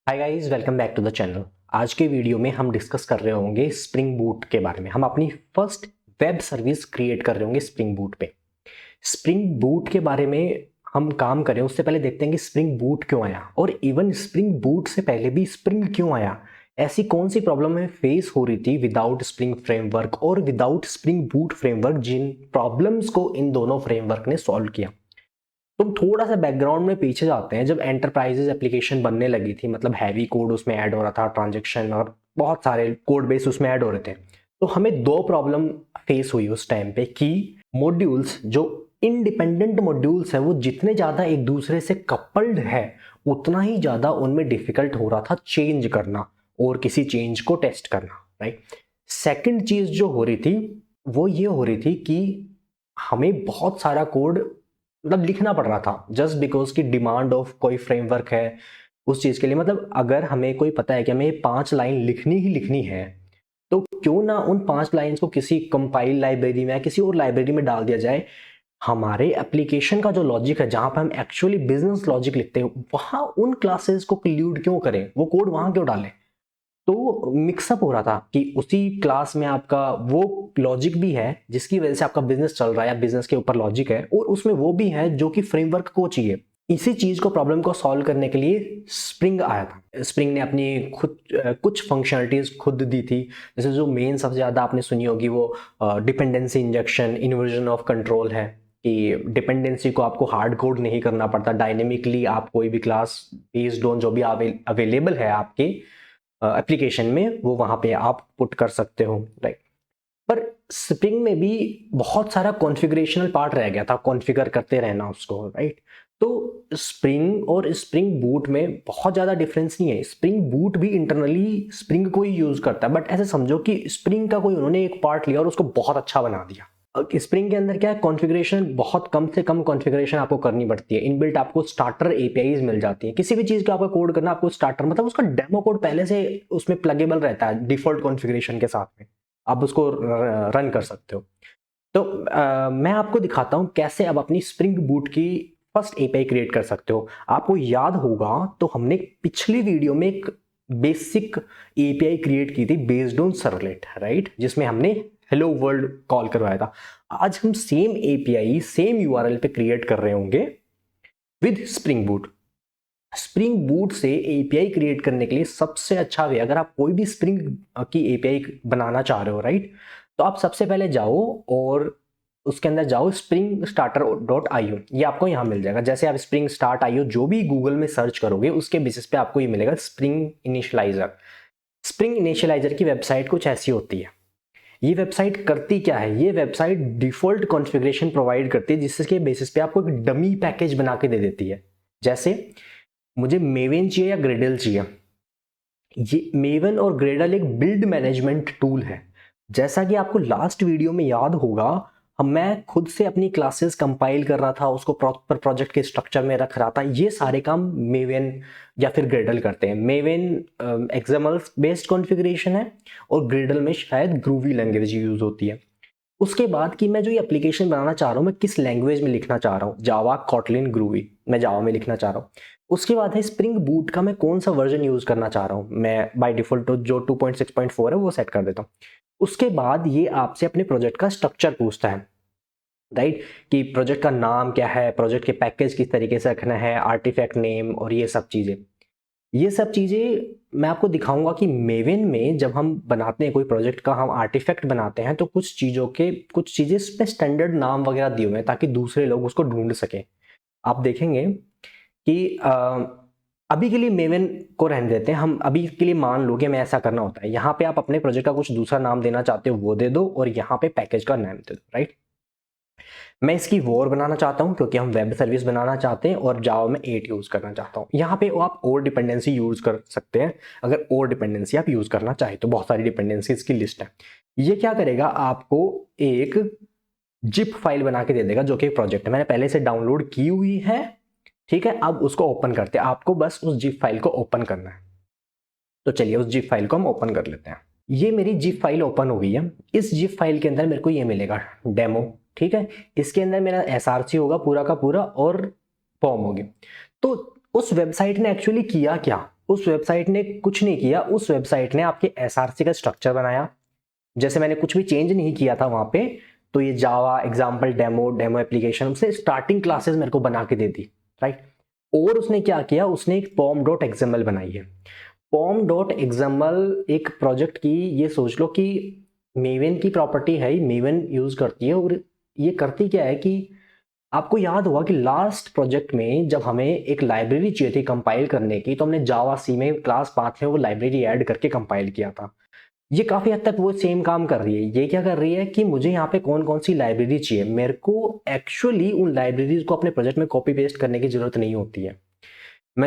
Hi guys, welcome back to the channel. आज के video में हम डिस्कस कर रहे होंगे स्प्रिंग बूट के बारे में। हम अपनी फर्स्ट वेब सर्विस क्रिएट कर रहे होंगे स्प्रिंग बूट पे। स्प्रिंग बूट के बारे में हम काम करें उससे पहले देखते हैं कि स्प्रिंग बूट क्यों आया, और इवन स्प्रिंग बूट से पहले भी स्प्रिंग क्यों आया। ऐसी कौन सी प्रॉब्लम में फेस हो रही थी विदाउट स्प्रिंग फ्रेमवर्क और विदाउट स्प्रिंग बूट फ्रेमवर्क, जिन प्रॉब्लम्स को इन दोनों फ्रेमवर्क ने सॉल्व किया। तो थोड़ा सा बैकग्राउंड में पीछे जाते हैं। जब एंटरप्राइजेज एप्लीकेशन बनने लगी थी, मतलब हैवी कोड उसमें ऐड हो रहा था, ट्रांजेक्शन और बहुत सारे कोड बेस उसमें ऐड हो रहे थे, तो हमें दो प्रॉब्लम फेस हुई उस टाइम पे कि मॉड्यूल्स, जो इंडिपेंडेंट मॉड्यूल्स है, वो जितने ज़्यादा एक दूसरे से कपल्ड है उतना ही ज़्यादा उनमें डिफिकल्ट हो रहा था चेंज करना और किसी चेंज को टेस्ट करना, राइट। सेकंड चीज़ जो हो रही थी वो ये हो रही थी कि हमें बहुत सारा कोड मतलब लिखना पड़ रहा था, जस्ट बिकॉज की डिमांड ऑफ कोई फ्रेमवर्क है उस चीज़ के लिए। मतलब अगर हमें कोई पता है कि हमें 5 लाइन लिखनी ही लिखनी है, तो क्यों ना उन 5 लाइन्स को किसी कंपाइल लाइब्रेरी में या किसी और लाइब्रेरी में डाल दिया जाए। हमारे एप्लीकेशन का जो लॉजिक है, जहां पर हम एक्चुअली बिजनेस लॉजिक लिखते हैं, वहां उन क्लासेस को क्लूड क्यों करें, वो कोड वहां क्यों डालें। तो मिक्सअप हो रहा था कि उसी क्लास में आपका वो लॉजिक भी है जिसकी वजह से आपका बिजनेस चल रहा है या बिजनेस के ऊपर लॉजिक है, और उसमें वो भी है जो कि फ्रेमवर्क को चाहिए। इसी चीज को, प्रॉब्लम को सॉल्व करने के लिए स्प्रिंग आया था। स्प्रिंग ने अपनी खुद कुछ फंक्शनलिटीज खुद दी थी। जैसे जो मेन सबसे ज्यादा आपने सुनी होगी वो dependency injection, inversion of control है, कि डिपेंडेंसी को आपको हार्ड कोड नहीं करना पड़ता, डायनेमिकली आप कोई भी क्लास बेस्ड ऑन जो भी अवेलेबल है आपके एप्लीकेशन में, वो वहां पे आप पुट कर सकते हो, राइट। पर स्प्रिंग में भी बहुत सारा कॉन्फ़िगरेशनल पार्ट रह गया था, कॉन्फ़िगर करते रहना उसको, राइट। तो स्प्रिंग और स्प्रिंग बूट में बहुत ज़्यादा डिफरेंस नहीं है। स्प्रिंग बूट भी इंटरनली स्प्रिंग को ही यूज़ करता है, बट ऐसे समझो कि स्प्रिंग का कोई उन्होंने एक पार्ट लिया और उसको बहुत अच्छा बना दिया। स्प्रिंग के अंदर क्या है, कॉन्फ़िगरेशन बहुत कम से कम कॉन्फ़िगरेशन आपको करनी पड़ती है। इनबिल्ट आपको स्टार्टर एपीआईज मिल जाती है। किसी भी चीज़ का आपको कोड करना, आपको स्टार्टर मतलब उसका डेमो कोड पहले से उसमें प्लगेबल रहता है डिफ़ॉल्ट कॉन्फ़िगरेशन के साथ में, आप उसको रन कर सकते हो। तो मैं आपको दिखाता हूँ कैसे आप अपनी स्प्रिंग बूट की फर्स्ट एपीआई क्रिएट कर सकते हो। आपको याद होगा तो हमने पिछली वीडियो में एक बेसिक एपीआई क्रिएट की थी बेस्ड ऑन सर्वलेट, राइट, जिसमें हमने हेलो वर्ल्ड कॉल करवाया था। आज हम सेम एपीआई सेम यूआरएल पे क्रिएट कर रहे होंगे with spring boot. Spring boot से एपीआई क्रिएट करने के लिए सबसे अच्छा वे, अगर आप कोई भी स्प्रिंग की एपीआई बनाना चाह रहे हो, राइट, तो आप सबसे पहले जाओ और उसके अंदर जाओ स्प्रिंग स्टार्टर डॉट आईओ, ये आपको यहाँ मिल जाएगा। जैसे आप स्प्रिंग स्टार्ट आईओ जो भी गूगल में सर्च करोगे उसके बेसिस पे आपको ये मिलेगा स्प्रिंग इनिशियलाइजर। स्प्रिंग इनिशियलाइजर की वेबसाइट कुछ ऐसी होती है। ये वेबसाइट करती क्या है, ये वेबसाइट डिफॉल्ट कॉन्फ़िगरेशन प्रोवाइड करती है जिसके बेसिस पे आपको एक डमी पैकेज बना के दे देती है। जैसे मुझे मेवेन चाहिए या ग्रेडल चाहिए। ये मेवन और ग्रेडल एक बिल्ड मैनेजमेंट टूल है। जैसा कि आपको लास्ट वीडियो में याद होगा, हम मैं खुद से अपनी क्लासेस कंपाइल कर रहा था, उसको प्रॉपर प्रोजेक्ट के स्ट्रक्चर में रख रहा था। ये सारे काम मेवन या फिर ग्रेडल करते हैं। मेवन एक्सएमएल बेस्ड कॉन्फ़िगरेशन है और ग्रेडल में शायद ग्रूवी लैंग्वेज यूज होती है। उसके बाद कि मैं जो ये एप्लीकेशन बनाना चाह रहा हूँ, मैं किस लैंग्वेज में लिखना चाह रहा हूँ, जावा, कॉटलिन, ग्रूवी, मैं जावा में लिखना चाह रहा हूँ। उसके बाद है स्प्रिंग बूट का मैं कौन सा वर्जन यूज करना चाह रहा हूँ। मैं बाय डिफॉल्ट जो 2.6.4 है वो सेट कर देता हूँ। उसके बाद ये आपसे अपने प्रोजेक्ट का स्ट्रक्चर पूछता है, राइट, कि प्रोजेक्ट का नाम क्या है, प्रोजेक्ट के पैकेज किस तरीके से रखना है, आर्टिफैक्ट नेम और ये सब चीजें। ये सब चीज़ें मैं आपको दिखाऊंगा कि मेवेन में जब हम बनाते हैं कोई प्रोजेक्ट का, हम आर्टिफैक्ट बनाते हैं तो कुछ चीज़ों के कुछ चीज़ें इसमें स्टैंडर्ड नाम वगैरह दिए हुए हैं ताकि दूसरे लोग उसको ढूंढ सकें। आप देखेंगे कि अभी के लिए मेवेन को रहने देते हैं। हम अभी के लिए मान लो कि हमें ऐसा करना होता है, यहाँ पे आप अपने प्रोजेक्ट का कुछ दूसरा नाम देना चाहते हो वो दे दो, और यहाँ पे पैकेज का नाम दे दो, राइट। मैं इसकी वॉर बनाना चाहता हूं क्योंकि हम वेब सर्विस बनाना चाहते हैं और जावा में 8 यूज करना चाहता हूं। यहाँ पे आप और डिपेंडेंसी यूज कर सकते हैं अगर और डिपेंडेंसी आप यूज करना चाहे तो। बहुत सारी डिपेंडेंसी की लिस्ट है। ये क्या करेगा, आपको एक जिप फाइल बना के दे देगा जो कि एक प्रोजेक्ट है, मैंने पहले से डाउनलोड की हुई है, ठीक है। अब उसको ओपन करते हैं, आपको बस उस जिप फाइल को ओपन करना है। तो चलिए उस जिप फाइल को हम ओपन कर लेते हैं। ये मेरी जिप फाइल ओपन हो गई है। इस जिप फाइल के अंदर मेरे को ये मिलेगा डेमो, ठीक है। इसके अंदर मेरा एसआरसी होगा पूरा का पूरा और फॉर्म होगी। तो उस वेबसाइट ने एक्चुअली किया क्या, उस वेबसाइट ने कुछ नहीं किया, उस वेबसाइट ने आपके एसआरसी का स्ट्रक्चर बनाया। जैसे मैंने कुछ भी चेंज नहीं किया था वहां पे, तो ये जावा एग्जाम्पल डेमो एप्लीकेशन उसने स्टार्टिंग क्लासेस मेरे को बना के दे दी, राइट। और उसने क्या किया, उसने एक पॉम डॉट एक्सएमएल बनाई है। पॉम डॉट एक्सएमएल एक प्रोजेक्ट की, ये सोच लो कि मेवन की प्रॉपर्टी है, मेवन यूज करती है। और ये करती क्या है कि आपको याद होगा कि लास्ट प्रोजेक्ट में जब हमें एक लाइब्रेरी चाहिए थी कंपाइल करने की, तो हमने जावा सी में क्लास पाथ में वो लाइब्रेरी ऐड करके कंपाइल किया था। ये काफी हद तक वो सेम काम कर रही है। ये क्या कर रही है कि मुझे यहाँ पे कौन कौन सी लाइब्रेरी चाहिए, मेरे को एक्चुअली उन लाइब्रेरीज को अपने प्रोजेक्ट में कॉपी पेस्ट करने की जरूरत नहीं होती है।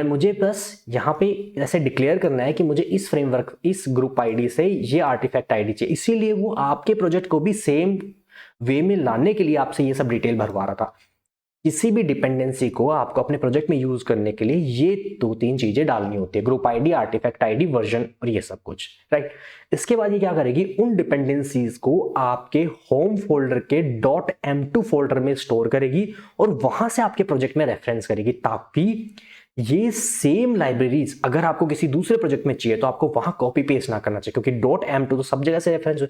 मुझे बस यहाँ पे ऐसे डिक्लेयर करना है कि मुझे इस फ्रेमवर्क, इस ग्रुप आईडी से ये आर्टिफैक्ट आईडी चाहिए। इसीलिए वो आपके प्रोजेक्ट को भी सेम वे में लाने के लिए आपसे ये सब डिटेल भरवा रहा था। किसी भी डिपेंडेंसी को आपको अपने प्रोजेक्ट में यूज करने के लिए ये 2-3 चीजें डालनी होती है, group ID, artifact ID, version और ये सब कुछ, राइट। इसके बाद ये क्या करेगी, उन डिपेंडेंसीज को आपके होम फोल्डर के .m2 फोल्डर में स्टोर करेगी और वहां से आपके प्रोजेक्ट में रेफरेंस करेगी, ताकि ये सेम लाइब्रेरीज अगर आपको किसी दूसरे प्रोजेक्ट में चाहिए तो आपको वहां कॉपी पेस्ट ना करना चाहिए, क्योंकि .m2 तो सब जगह से रेफरेंस।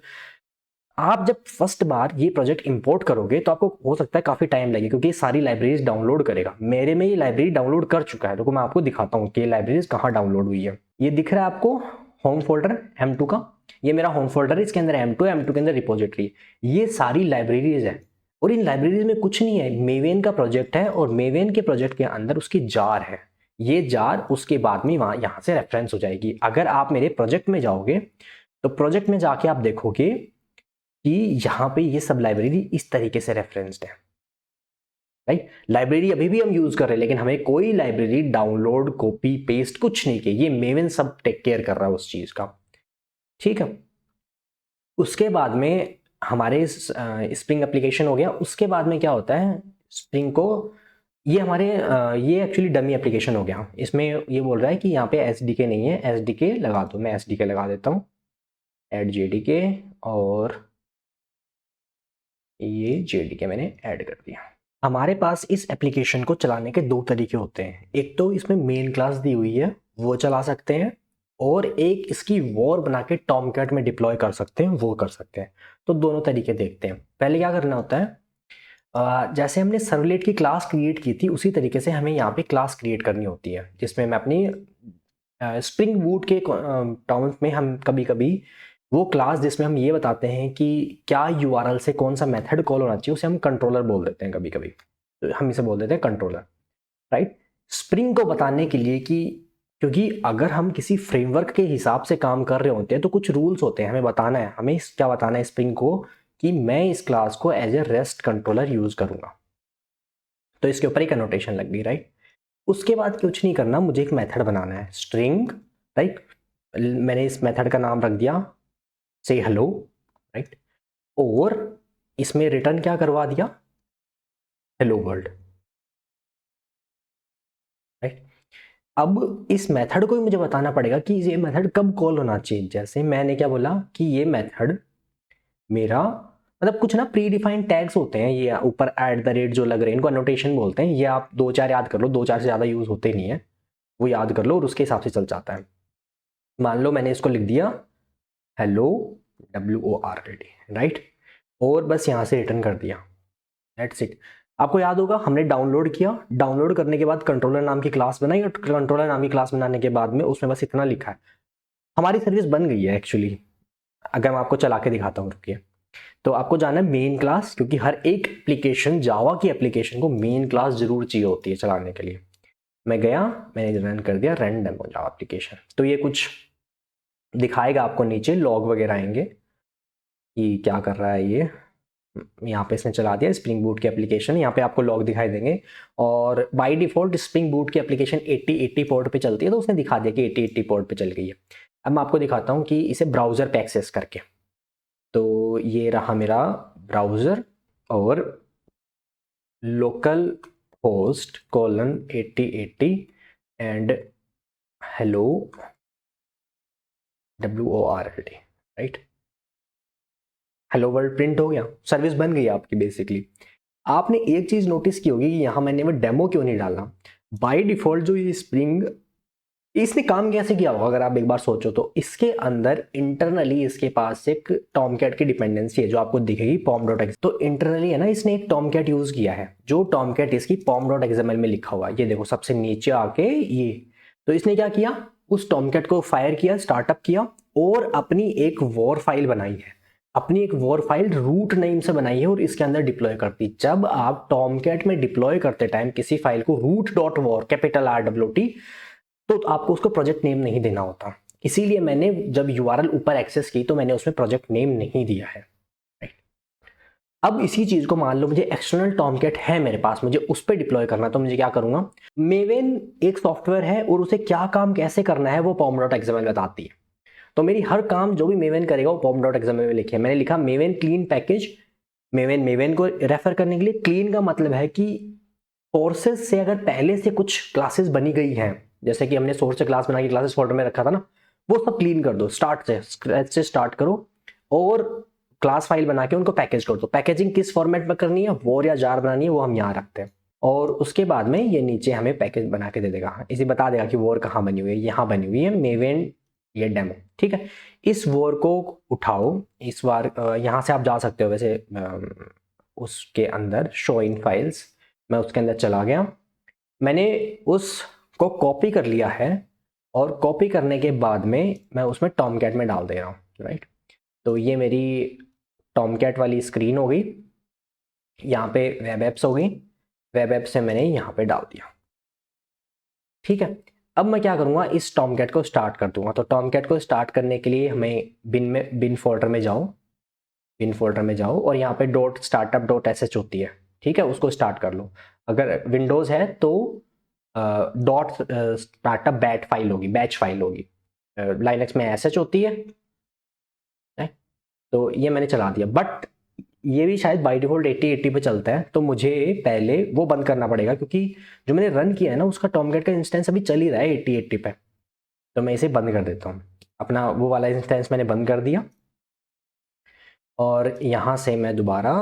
आप जब फर्स्ट बार ये प्रोजेक्ट इंपोर्ट करोगे तो आपको हो सकता है काफी टाइम लगे, क्योंकि ये सारी लाइब्रेरीज डाउनलोड करेगा। मेरे में ये लाइब्रेरी डाउनलोड कर चुका है, तो मैं आपको दिखाता हूँ कि ये लाइब्रेरीज कहाँ डाउनलोड हुई है। ये दिख रहा है आपको होम फोल्डर M2 का, ये मेरा होम फोल्डर है, इसके अंदर M2 के अंदर रिपोजिटरी, ये सारी लाइब्रेरीज है। और इन लाइब्रेरीज में कुछ नहीं है, मेवेन का प्रोजेक्ट है और मेवेन के प्रोजेक्ट के अंदर उसकी जार है। ये जार उसके बाद में वहां यहाँ से रेफरेंस हो जाएगी। अगर आप मेरे प्रोजेक्ट में जाओगे तो प्रोजेक्ट में जाके आप देखोगे कि यहाँ पे ये सब लाइब्रेरी इस तरीके से रेफरेंस्ड है, राइट। लाइब्रेरी अभी भी हम यूज कर रहे हैं, लेकिन हमें कोई लाइब्रेरी डाउनलोड, कॉपी, पेस्ट कुछ नहीं किया, ये मेवन सब टेक केयर कर रहा है उस चीज का, ठीक है। उसके बाद में हमारे स्प्रिंग एप्लीकेशन हो गया। उसके बाद में क्या होता है, स्प्रिंग को ये हमारे ये एक्चुअली डमी एप्लीकेशन हो गया। इसमें ये बोल रहा है कि यहाँ पे एसडीके नहीं है, एसडीके लगा दो। मैं एसडीके लगा देता हूँ, ऐड जेडीके, और ये जेडीके मैंने ऐड कर दिया। हमारे पास इस एप्लीकेशन को चलाने के 2 तरीके होते हैं। एक तो इसमें मेन क्लास दी हुई है, वो चला सकते हैं, और एक इसकी वॉर बना के टॉमकैट में डिप्लॉय कर सकते हैं, वो कर सकते हैं। तो दोनों तरीके देखते हैं। पहले क्या करना होता है, जैसे हमने सर्वलेट की क्लास क्रिएट की थी, उसी तरीके से हमें यहाँ पे क्लास क्रिएट करनी होती है, जिसमें मैं अपनी स्प्रिंग बूट के टर्म्स में हम कभी कभी वो क्लास जिसमें हम ये बताते हैं कि क्या यूआरएल से कौन सा मेथड कॉल होना चाहिए, उसे हम कंट्रोलर बोल देते हैं। कभी कभी हम इसे बोल देते हैं कंट्रोलर, राइट। स्प्रिंग को बताने के लिए कि, क्योंकि अगर हम किसी फ्रेमवर्क के हिसाब से काम कर रहे होते हैं तो कुछ रूल्स होते हैं, हमें बताना है, हमें क्या बताना है स्प्रिंग को, कि मैं इस क्लास को as a rest controller use करूंगा। तो इसके ऊपर एक एनोटेशन लग गई, राइट। उसके बाद कुछ नहीं करना, मुझे एक मेथड बनाना है, स्ट्रिंग, राइट। मैंने इस मेथड का नाम रख दिया से हेलो, राइट। और इसमें रिटर्न क्या करवा दिया, हेलो वर्ल्ड, राइट। अब इस मेथड को ही मुझे बताना पड़ेगा कि ये मेथड कब कॉल होना चाहिए। जैसे मैंने क्या बोला कि ये मेथड मेरा, मतलब कुछ ना प्री डिफाइंड टैग्स होते हैं, ये ऊपर एट द रेट जो लग रहे हैं, इनको एनोटेशन बोलते हैं। ये आप 2-4 याद कर लो, 2-4 से ज़्यादा यूज होते नहीं है, वो याद कर लो और उसके हिसाब से चल जाता है। मान लो मैंने इसको लिख दिया हेलो WORLD, राइट, और बस यहाँ से रिटर्न कर दिया, दैट्स इट। आपको याद होगा हमने डाउनलोड किया, डाउनलोड करने के बाद कंट्रोलर नाम की क्लास बनाई, और कंट्रोलर नाम की क्लास बनाने के बाद में उसमें बस इतना लिखा है, हमारी सर्विस बन गई है एक्चुअली। अगर मैं आपको चला के दिखाता हूँ, रुकिए। तो आपको जाना है मेन क्लास, क्योंकि हर एक एप्लीकेशन, जावा की एप्लीकेशन को मेन क्लास जरूर चाहिए होती है चलाने के लिए। मैं गया, मैंने रन कर दिया रन डेमो जावा एप्लीकेशन। तो ये कुछ दिखाएगा आपको, नीचे लॉग वगैरह आएंगे कि क्या कर रहा है ये। यहाँ पे इसने चला दिया स्प्रिंग बूट की एप्लीकेशन, यहाँ पे आपको लॉग दिखाई देंगे। और बाय डिफॉल्ट स्प्रिंग बूट की एप्लीकेशन 8080 पोर्ट पे चलती है, तो उसने दिखा दिया कि 8080 पोर्ट पे चल गई है। अब मैं आपको दिखाता हूँ कि इसे ब्राउजर पे एक्सेस करके। तो ये रहा मेरा ब्राउजर, और local host :8080 and hello WORLD, right. Hello world print हो गया, सर्विस बन गई आपकी बेसिकली। आपने एक चीज नोटिस की होगी कि यहाँ मैंने वो डेमो क्यों नहीं डाला। बाय डिफॉल्ट जो ये स्प्रिंग इसने काम कैसे किया होगा अगर आप एक बार सोचो तो, इसके अंदर इंटरनली इसके पास एक टॉमकैट की डिपेंडेंसी है जो आपको दिखेगी pom.xml। तो इंटरनली है ना, इसने एक टॉमकैट यूज किया है, जो टॉमकैट इसकी pom.xml में लिखा हुआ है, ये देखो सबसे नीचे आके ये। तो इसने क्या किया, उस टॉमकैट को फायर किया, स्टार्टअप किया और अपनी एक वॉर फाइल बनाई है, अपनी एक वॉर फाइल रूट नेम से बनाई है और इसके अंदर डिप्लॉय करती। जब आप टॉमकैट में डिप्लॉय करते टाइम किसी फाइल को root.war कैपिटल RWT, तो आपको उसको प्रोजेक्ट नेम नहीं देना होता। इसीलिए मैंने जब URL ऊपर एक्सेस की तो मैंने उसमें प्रोजेक्ट नेम नहीं दिया है। अब इसी चीज को मान लो मुझे एक्सटर्नल टॉमकैट है मेरे पास, मुझे उस पर डिप्लॉय करना, तो मुझे क्या करूंगा, मेवेन एक सॉफ्टवेयर है और उसे क्या काम कैसे करना है वो pom.xml बताती है। तो मेरी हर काम जो भी मेवेन करेगा वो pom.xml में लिखे। मैंने लिखा मेवेन क्लीन पैकेज, मेवेन को रेफर करने के लिए। क्लीन का मतलब है कि सोर्सेस से अगर पहले से कुछ क्लासेस बनी गई हैं, जैसे कि हमने सोर्स से क्लास बना के क्लासेस फोल्डर में रखा था ना, वो सब क्लीन कर दो, स्क्रैच से स्टार्ट करो और क्लास फाइल बना के उनको पैकेज कर दो। पैकेजिंग किस फॉर्मेट में करनी है, वॉर या जार बनानी है, वो हम यहाँ रखते हैं। और उसके बाद में ये नीचे हमें पैकेज बना के दे देगा, इसे बता देगा कि वॉर कहाँ बनी हुई है, यहाँ बनी हुई है मेवेन ये डेमो, ठीक है। इस वॉर को उठाओ, इस बार यहाँ से आप जा सकते हो वैसे उसके अंदर शो इन फाइल्स, मैं उसके अंदर चला गया, मैंने उसको कॉपी कर लिया है और कॉपी करने के बाद में मैं उसमें टॉमकैट में डाल दे रहा हूँ, राइट। तो ये मेरी टॉमकैट वाली स्क्रीन हो गई, यहाँ पे वेब एप्स हो गई, वेब एप से मैंने यहाँ पे डाल दिया, ठीक है। अब मैं क्या करूँगा, इस टॉमकैट को स्टार्ट कर दूंगा। तो टॉमकैट को स्टार्ट करने के लिए हमें बिन फोल्डर में जाओ, बिन फोल्डर में जाओ और यहाँ पे .startup.sh होती है, ठीक है, उसको स्टार्ट कर लो। अगर विंडोज़ है तो .startup बैच फाइल होगी, लाइनक्स में sh होती है। तो ये मैंने चला दिया, बट ये भी शायद बाय डिफॉल्ट 8080 पे चलता है, तो मुझे पहले वो बंद करना पड़ेगा क्योंकि जो मैंने रन किया है ना उसका टॉमकैट का इंस्टेंस अभी चल ही रहा है 8080 पे। तो मैं इसे बंद कर देता हूँ, अपना वो वाला इंस्टेंस मैंने बंद कर दिया और यहाँ से मैं दोबारा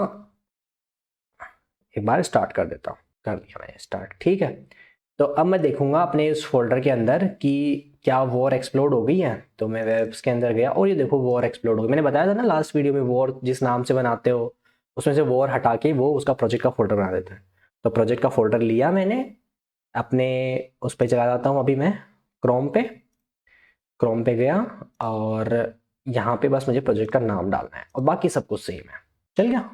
एक बार स्टार्ट कर देता हूँ, कर दिया मैंने स्टार्ट, ठीक है। तो अब मैं देखूंगा अपने उस फोल्डर के अंदर कि क्या वॉर एक्सप्लोड हो गई है। तो मैं वेब्स के अंदर गया और ये देखो वॉर एक्सप्लोड हो गई। मैंने बताया था ना लास्ट वीडियो में, वॉर जिस नाम से बनाते हो उसमें से वॉर हटा के वो उसका प्रोजेक्ट का फोल्डर बना देता है। तो प्रोजेक्ट का फोल्डर लिया मैंने, अपने उस पर चला जाता हूँ अभी मैं क्रोम पे गया और यहाँ पे बस मुझे प्रोजेक्ट का नाम डालना है और बाकी सब कुछ सेम है, चल गया।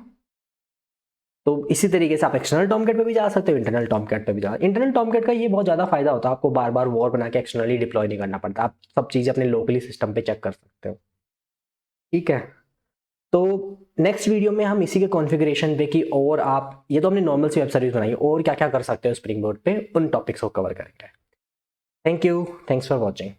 तो इसी तरीके से आप एक्सटर्नल टॉमकैट पे भी जा सकते हो, इंटरनल टॉमकैट पे भी जा। इंटरनल टॉमकैट का ये बहुत ज़्यादा फायदा होता है, आपको बार बार वॉर बना के एक्सटर्नली डिप्लॉय नहीं करना पड़ता, आप सब चीज़ें अपने लोकली सिस्टम पे चेक कर सकते हो, ठीक है। तो नेक्स्ट वीडियो में हम इसी के कॉन्फ़िगरेशन पे कि और आप, ये तो हमने नॉर्मल सी वेब सर्विस बनाई और क्या क्या कर सकते हो स्प्रिंग बोर्ड पे, उन टॉपिक्स को कवर करेंगे। Thank you, thanks for watching.